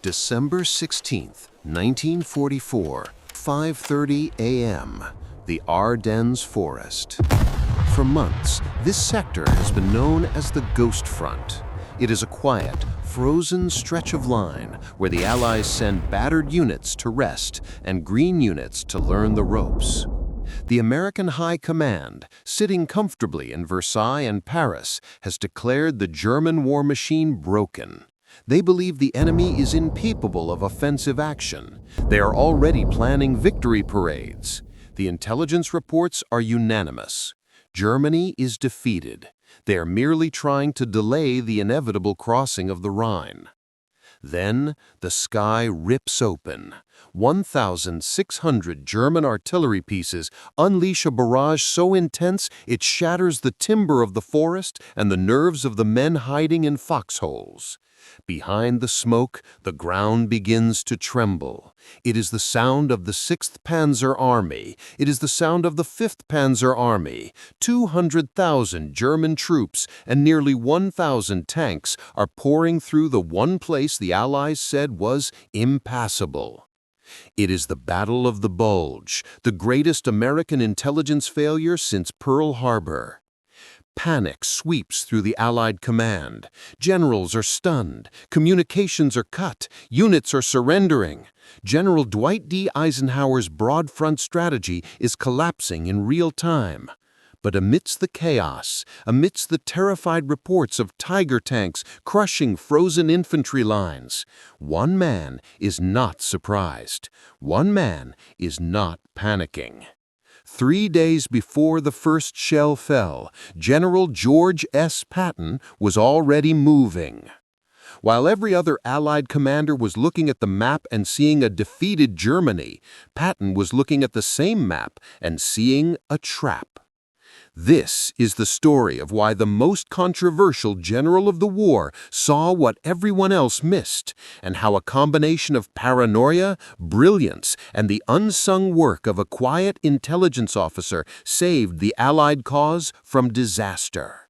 December 16th, 1944, 5:30 a.m., the Ardennes Forest. For months, this sector has been known as the Ghost Front. It is a quiet, frozen stretch of line where the Allies send battered units to rest and green units to learn the ropes. The American High Command, sitting comfortably in Versailles and Paris, has declared the German war machine broken. They believe the enemy is incapable of offensive action. They are already planning victory parades. The intelligence reports are unanimous. Germany is defeated. They are merely trying to delay the inevitable crossing of the Rhine. Then the sky rips open. 1,600 German artillery pieces unleash a barrage so intense it shatters the timber of the forest and the nerves of the men hiding in foxholes. Behind the smoke, the ground begins to tremble. It is the sound of the 6th Panzer Army. It is the sound of the 5th Panzer Army. 200,000 German troops and nearly 1,000 tanks are pouring through the one place the Allies said was impassable. It is the Battle of the Bulge, the greatest American intelligence failure since Pearl Harbor. Panic sweeps through the Allied command. Generals are stunned. Communications are cut. Units are surrendering. General Dwight D. Eisenhower's broad front strategy is collapsing in real time. But amidst the chaos, amidst the terrified reports of Tiger tanks crushing frozen infantry lines, one man is not surprised. One man is not panicking. 3 days before the first shell fell, General George S. Patton was already moving. While every other Allied commander was looking at the map and seeing a defeated Germany, Patton was looking at the same map and seeing a trap. This is the story of why the most controversial general of the war saw what everyone else missed, and how a combination of paranoia, brilliance, and the unsung work of a quiet intelligence officer saved the Allied cause from disaster.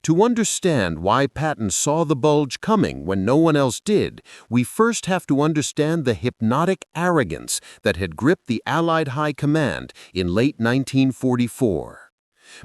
To understand why Patton saw the bulge coming when no one else did, we first have to understand the hypnotic arrogance that had gripped the Allied High Command in late 1944.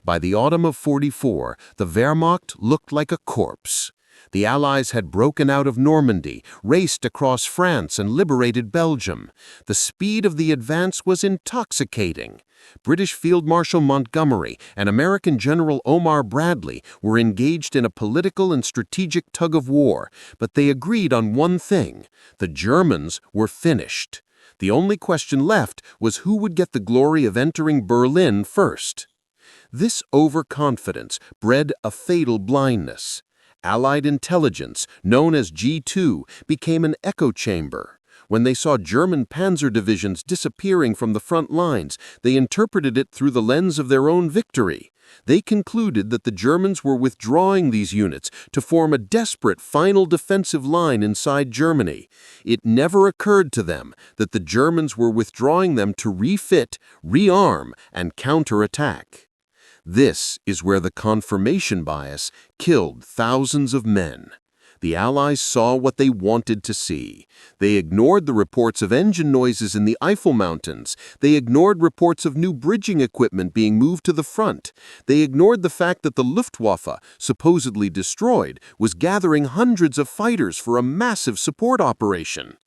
By the autumn of '44, the Wehrmacht looked like a corpse. The Allies had broken out of Normandy, raced across France, and liberated Belgium. The speed of the advance was intoxicating. British Field Marshal Montgomery and American General Omar Bradley were engaged in a political and strategic tug-of-war, but they agreed on one thing: the Germans were finished. The only question left was who would get the glory of entering Berlin first. This overconfidence bred a fatal blindness. Allied intelligence, known as G2, became an echo chamber. When they saw German panzer divisions disappearing from the front lines, they interpreted it through the lens of their own victory. They concluded that the Germans were withdrawing these units to form a desperate final defensive line inside Germany. It never occurred to them that the Germans were withdrawing them to refit, rearm, and counterattack. This is where the confirmation bias killed thousands of men. The Allies saw what they wanted to see. They ignored the reports of engine noises in the Eifel Mountains. They ignored reports of new bridging equipment being moved to the front. They ignored the fact that the Luftwaffe, supposedly destroyed, was gathering hundreds of fighters for a massive support operation.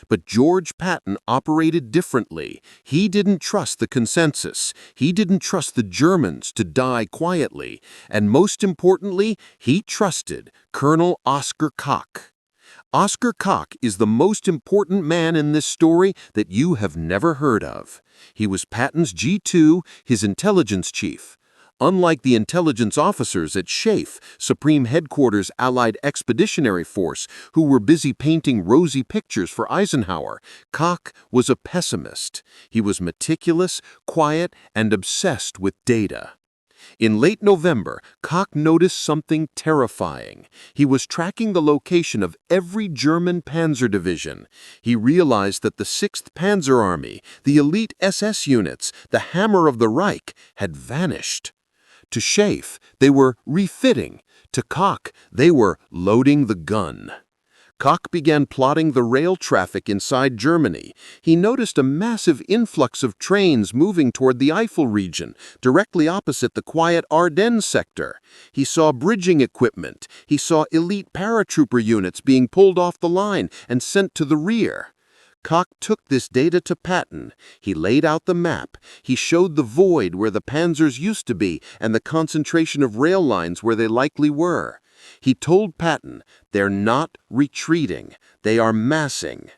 But George Patton operated differently. He didn't trust the consensus. He didn't trust the Germans to die quietly. And most importantly, he trusted Colonel Oskar Koch. Oskar Koch is the most important man in this story that you have never heard of. He was Patton's G2, his intelligence chief. Unlike the intelligence officers at shaeF, Supreme Headquarters Allied Expeditionary Force, who were busy painting rosy pictures for Eisenhower, Koch was a pessimist. He was meticulous, quiet, and obsessed with data. In late November, Koch noticed something terrifying. He was tracking the location of every German panzer division. He realized that the 6th Panzer Army, the elite SS units, the hammer of the Reich, had vanished. To shaeF, they were refitting. To Koch, they were loading the gun. Koch began plotting the rail traffic inside Germany. He noticed a massive influx of trains moving toward the Eifel region, directly opposite the quiet Ardennes sector. He saw bridging equipment. He saw elite paratrooper units being pulled off the line and sent to the rear. Koch took this data to Patton. He laid out the map. He showed the void where the panzers used to be and the concentration of rail lines where they likely were. He told Patton, "They're not retreating, they are massing."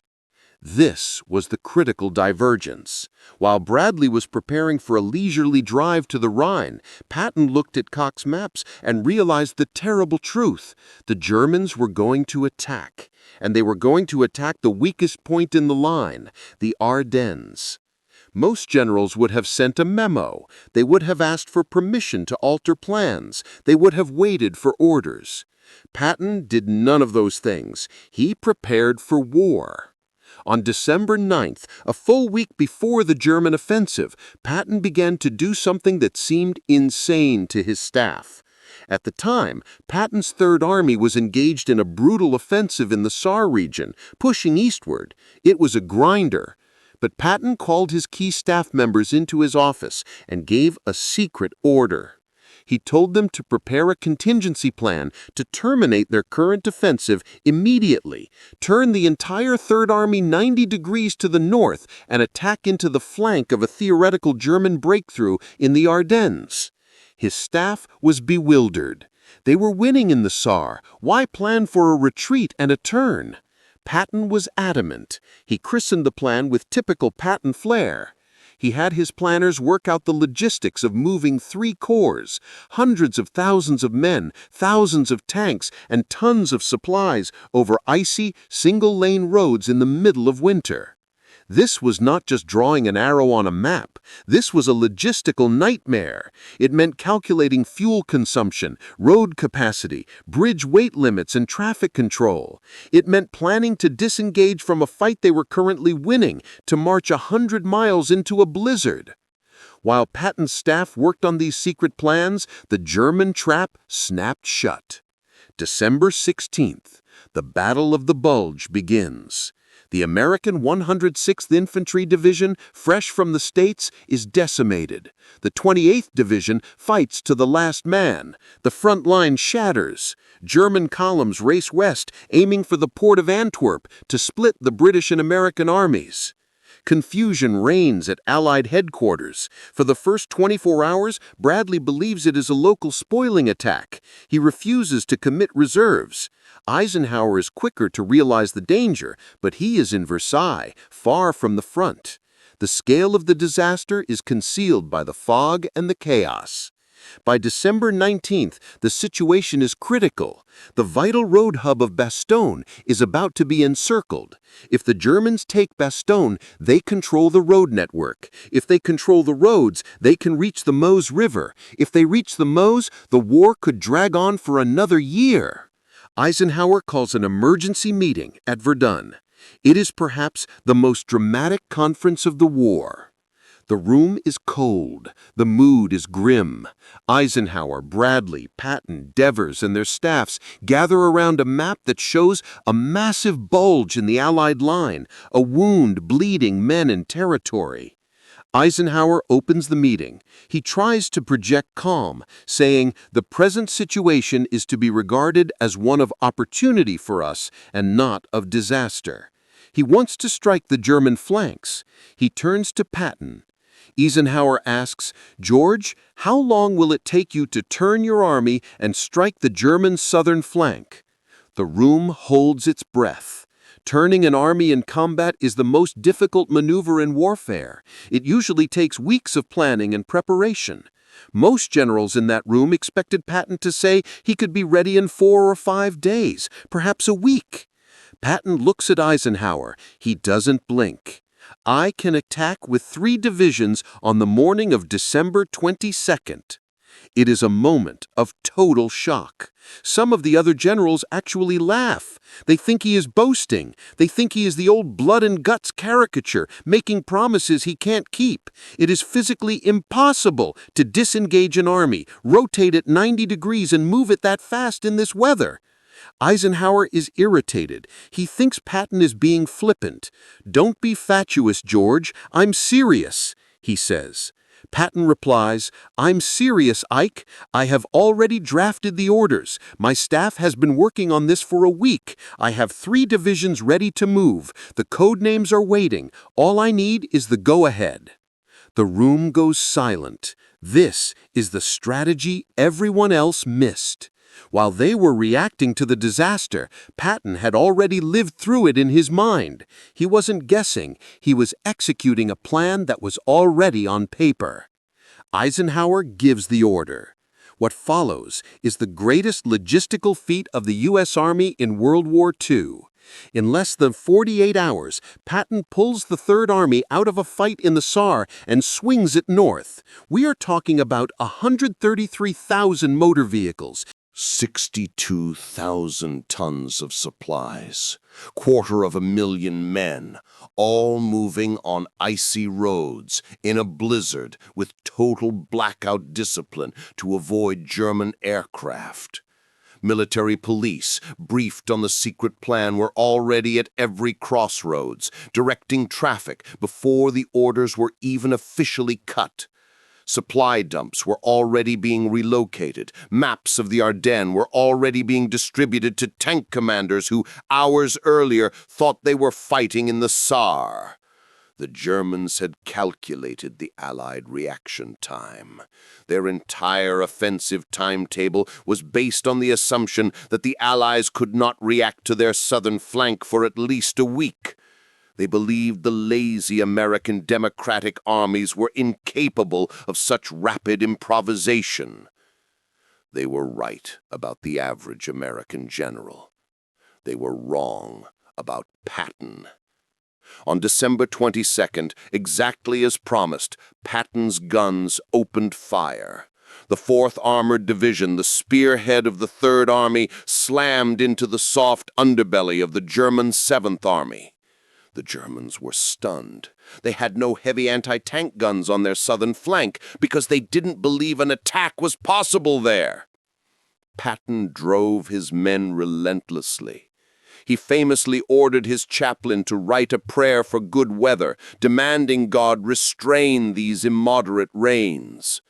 This was the critical divergence. While Bradley was preparing for a leisurely drive to the Rhine, Patton looked at Koch's maps and realized the terrible truth. The Germans were going to attack, and they were going to attack the weakest point in the line, the Ardennes. Most generals would have sent a memo. They would have asked for permission to alter plans. They would have waited for orders. Patton did none of those things. He prepared for war. On December 9th, a full week before the German offensive, Patton began to do something that seemed insane to his staff. At the time, Patton's Third Army was engaged in a brutal offensive in the Saar region, pushing eastward. It was a grinder. But Patton called his key staff members into his office and gave a secret order. He told them to prepare a contingency plan to terminate their current offensive immediately, turn the entire Third Army 90 degrees to the north, and attack into the flank of a theoretical German breakthrough in the Ardennes. His staff was bewildered. They were winning in the Saar. Why plan for a retreat and a turn? Patton was adamant. He christened the plan with typical Patton flair. He had his planners work out the logistics of moving 3 corps, hundreds of thousands of men, thousands of tanks, and tons of supplies over icy, single-lane roads in the middle of winter. This was not just drawing an arrow on a map. This was a logistical nightmare. It meant calculating fuel consumption, road capacity, bridge weight limits, and traffic control. It meant planning to disengage from a fight they were currently winning, to march 100 miles into a blizzard. While Patton's staff worked on these secret plans, the German trap snapped shut. December 16th, the Battle of the Bulge begins. The American 106th Infantry Division, fresh from the States, is decimated. The 28th Division fights to the last man. The front line shatters. German columns race west, aiming for the port of Antwerp to split the British and American armies. Confusion reigns at Allied headquarters. For the first 24 hours, Bradley believes it is a local spoiling attack. He refuses to commit reserves. Eisenhower is quicker to realize the danger, but he is in Versailles, far from the front. The scale of the disaster is concealed by the fog and the chaos. By December 19th, the situation is critical. The vital road hub of Bastogne is about to be encircled. If the Germans take Bastogne, they control the road network. If they control the roads, they can reach the Meuse River. If they reach the Meuse, the war could drag on for another year. Eisenhower calls an emergency meeting at Verdun. It is perhaps the most dramatic conference of the war. The room is cold. The mood is grim. Eisenhower, Bradley, Patton, Devers, and their staffs gather around a map that shows a massive bulge in the Allied line, a wound bleeding men and territory. Eisenhower opens the meeting. He tries to project calm, saying, "The present situation is to be regarded as one of opportunity for us and not of disaster." He wants to strike the German flanks. He turns to Patton. Eisenhower asks, "George, how long will it take you to turn your army and strike the German southern flank?" The room holds its breath. Turning an army in combat is the most difficult maneuver in warfare. It usually takes weeks of planning and preparation. Most generals in that room expected Patton to say he could be ready in 4 or 5 days, perhaps a week. Patton looks at Eisenhower. He doesn't blink. "I can attack with 3 divisions on the morning of December 22nd. It is a moment of total shock. Some of the other generals actually laugh. They think he is boasting. They think he is the old blood and guts caricature, making promises he can't keep. It is physically impossible to disengage an army, rotate it 90 degrees, and move it that fast in this weather. Eisenhower is irritated. He thinks Patton is being flippant. "Don't be fatuous, George. I'm serious," he says. Patton replies, "I'm serious, Ike. I have already drafted the orders. My staff has been working on this for a week. I have 3 divisions ready to move. The code names are waiting. All I need is the go-ahead." The room goes silent. This is the strategy everyone else missed. While they were reacting to the disaster, Patton had already lived through it in his mind. He wasn't guessing, he was executing a plan that was already on paper. Eisenhower gives the order. What follows is the greatest logistical feat of the U.S. Army in World War II. In less than 48 hours, Patton pulls the Third Army out of a fight in the Saar and swings it north. We are talking about 133,000 motor vehicles, 62,000 tons of supplies, 250,000 men, all moving on icy roads in a blizzard with total blackout discipline to avoid German aircraft. Military police, briefed on the secret plan, were already at every crossroads, directing traffic before the orders were even officially cut. Supply dumps were already being relocated. Maps of the Ardennes were already being distributed to tank commanders who, hours earlier, thought they were fighting in the Saar. The Germans had calculated the Allied reaction time. Their entire offensive timetable was based on the assumption that the Allies could not react to their southern flank for at least a week. They believed the lazy American democratic armies were incapable of such rapid improvisation. They were right about the average American general. They were wrong about Patton. On December 22nd, exactly as promised, Patton's guns opened fire. The 4th Armored Division, the spearhead of the Third Army, slammed into the soft underbelly of the German 7th Army. The Germans were stunned. They had no heavy anti-tank guns on their southern flank because they didn't believe an attack was possible there. Patton drove his men relentlessly. He famously ordered his chaplain to write a prayer for good weather, demanding God restrain these immoderate rains.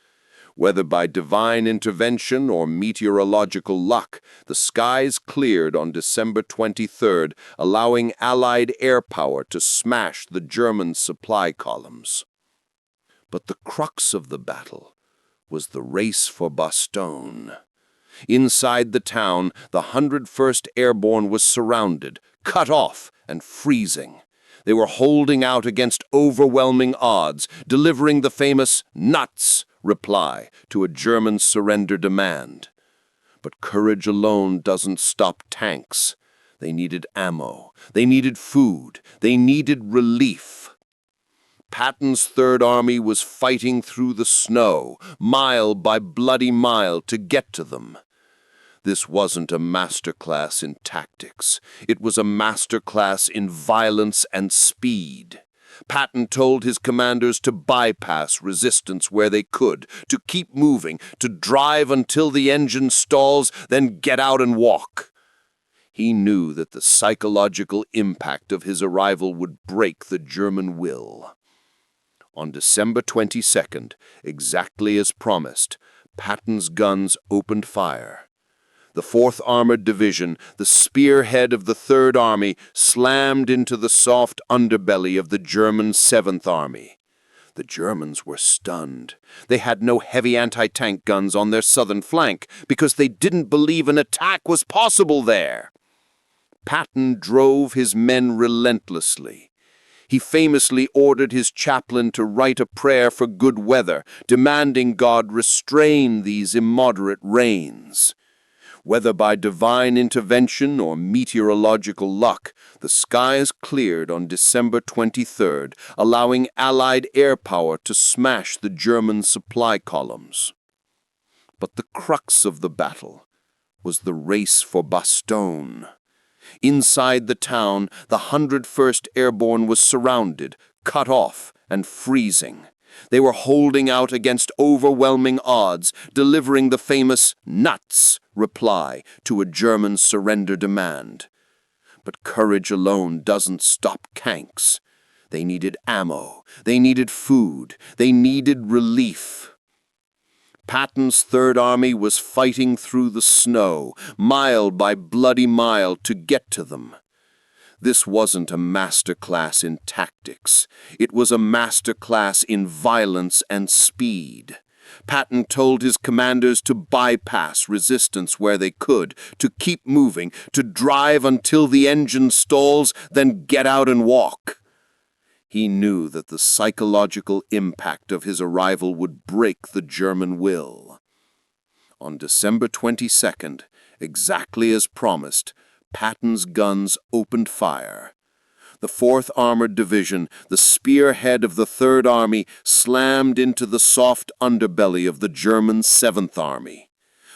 Whether by divine intervention or meteorological luck, the skies cleared on December 23rd, allowing Allied air power to smash the German supply columns. But the crux of the battle was the race for Bastogne. Inside the town, the 101st Airborne was surrounded, cut off, and freezing. They were holding out against overwhelming odds, delivering the famous "nuts" reply to a German surrender demand. But courage alone doesn't stop tanks. They needed ammo. They needed food. They needed relief. Patton's Third Army was fighting through the snow, mile by bloody mile, to get to them. This wasn't a masterclass in tactics. It was a masterclass in violence and speed. Patton told his commanders to bypass resistance where they could, to keep moving, to drive until the engine stalls, then get out and walk. He knew that the psychological impact of his arrival would break the German will. On December 22nd, exactly as promised, Patton's guns opened fire. The 4th Armored Division, the spearhead of the Third Army, slammed into the soft underbelly of the German 7th Army. The Germans were stunned. They had no heavy anti-tank guns on their southern flank because they didn't believe an attack was possible there. Patton drove his men relentlessly. He famously ordered his chaplain to write a prayer for good weather, demanding God restrain these immoderate rains. Whether by divine intervention or meteorological luck, the skies cleared on December 23rd, allowing Allied air power to smash the German supply columns. But the crux of the battle was the race for Bastogne. Inside the town, the 101st Airborne was surrounded, cut off, and freezing. They were holding out against overwhelming odds, delivering the famous "nuts" reply to a German surrender demand. But courage alone doesn't stop tanks. They needed ammo, they needed food, they needed relief. Patton's Third Army was fighting through the snow, mile by bloody mile, to get to them. This wasn't a masterclass in tactics. It was a masterclass in violence and speed. Patton told his commanders to bypass resistance where they could, to keep moving, to drive until the engine stalls, then get out and walk. He knew that the psychological impact of his arrival would break the German will. On December 22nd, exactly as promised, Patton's guns opened fire. The 4th Armored Division, the spearhead of the Third Army, slammed into the soft underbelly of the German 7th Army.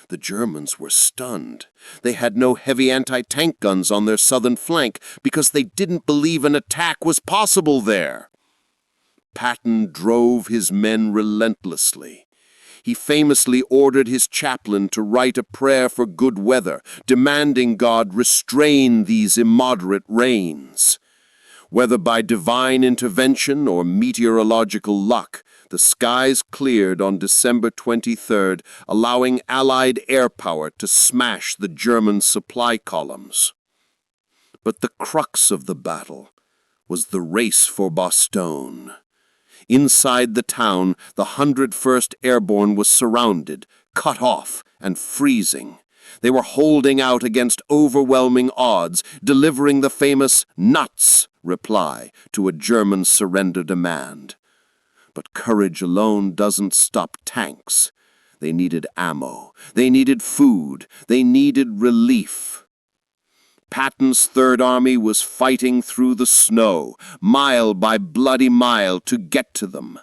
The Germans were stunned. They had no heavy anti-tank guns on their southern flank because they didn't believe an attack was possible there. Patton drove his men relentlessly. He famously ordered his chaplain to write a prayer for good weather, demanding God restrain these immoderate rains. Whether by divine intervention or meteorological luck, the skies cleared on December 23rd, allowing Allied air power to smash the German supply columns. But the crux of the battle was the race for Bastogne. Inside the town, the 101st Airborne was surrounded, cut off, and freezing. They were holding out against overwhelming odds, delivering the famous "nuts" reply to a German surrender demand. But courage alone doesn't stop tanks. They needed ammo, they needed food, they needed relief. Patton's Third Army was fighting through the snow, mile by bloody mile, to get to them.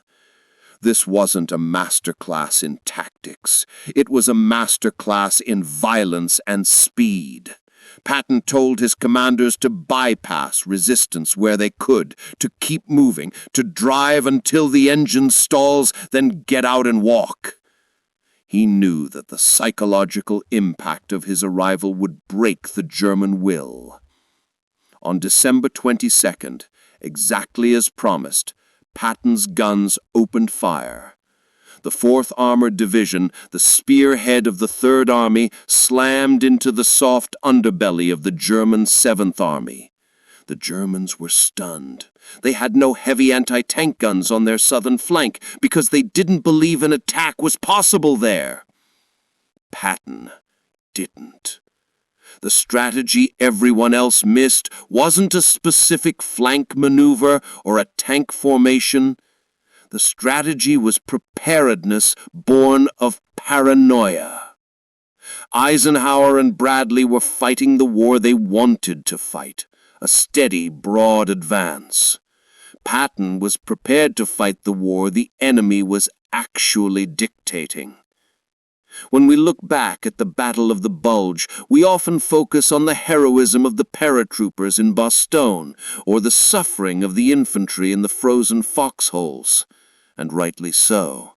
This wasn't a masterclass in tactics. It was a masterclass in violence and speed. Patton told his commanders to bypass resistance where they could, to keep moving, to drive until the engine stalls, then get out and walk. He knew that the psychological impact of his arrival would break the German will. On December 22nd, exactly as promised, Patton's guns opened fire. The 4th Armored Division, the spearhead of the Third Army, slammed into the soft underbelly of the German 7th Army. The Germans were stunned. They had no heavy anti-tank guns on their southern flank because they didn't believe an attack was possible there. Patton didn't. The strategy everyone else missed wasn't a specific flank maneuver or a tank formation. The strategy was preparedness born of paranoia. Eisenhower and Bradley were fighting the war they wanted to fight, a steady, broad advance. Patton was prepared to fight the war the enemy was actually dictating. When we look back at the Battle of the Bulge, we often focus on the heroism of the paratroopers in Bastogne or the suffering of the infantry in the frozen foxholes, and rightly so.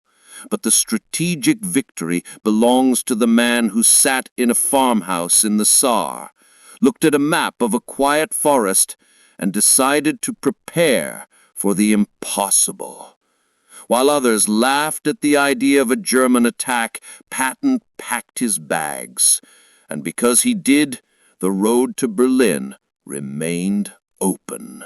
But the strategic victory belongs to the man who sat in a farmhouse in the Saar, looked at a map of a quiet forest, and decided to prepare for the impossible. While others laughed at the idea of a German attack, Patton packed his bags, and because he did, the road to Berlin remained open.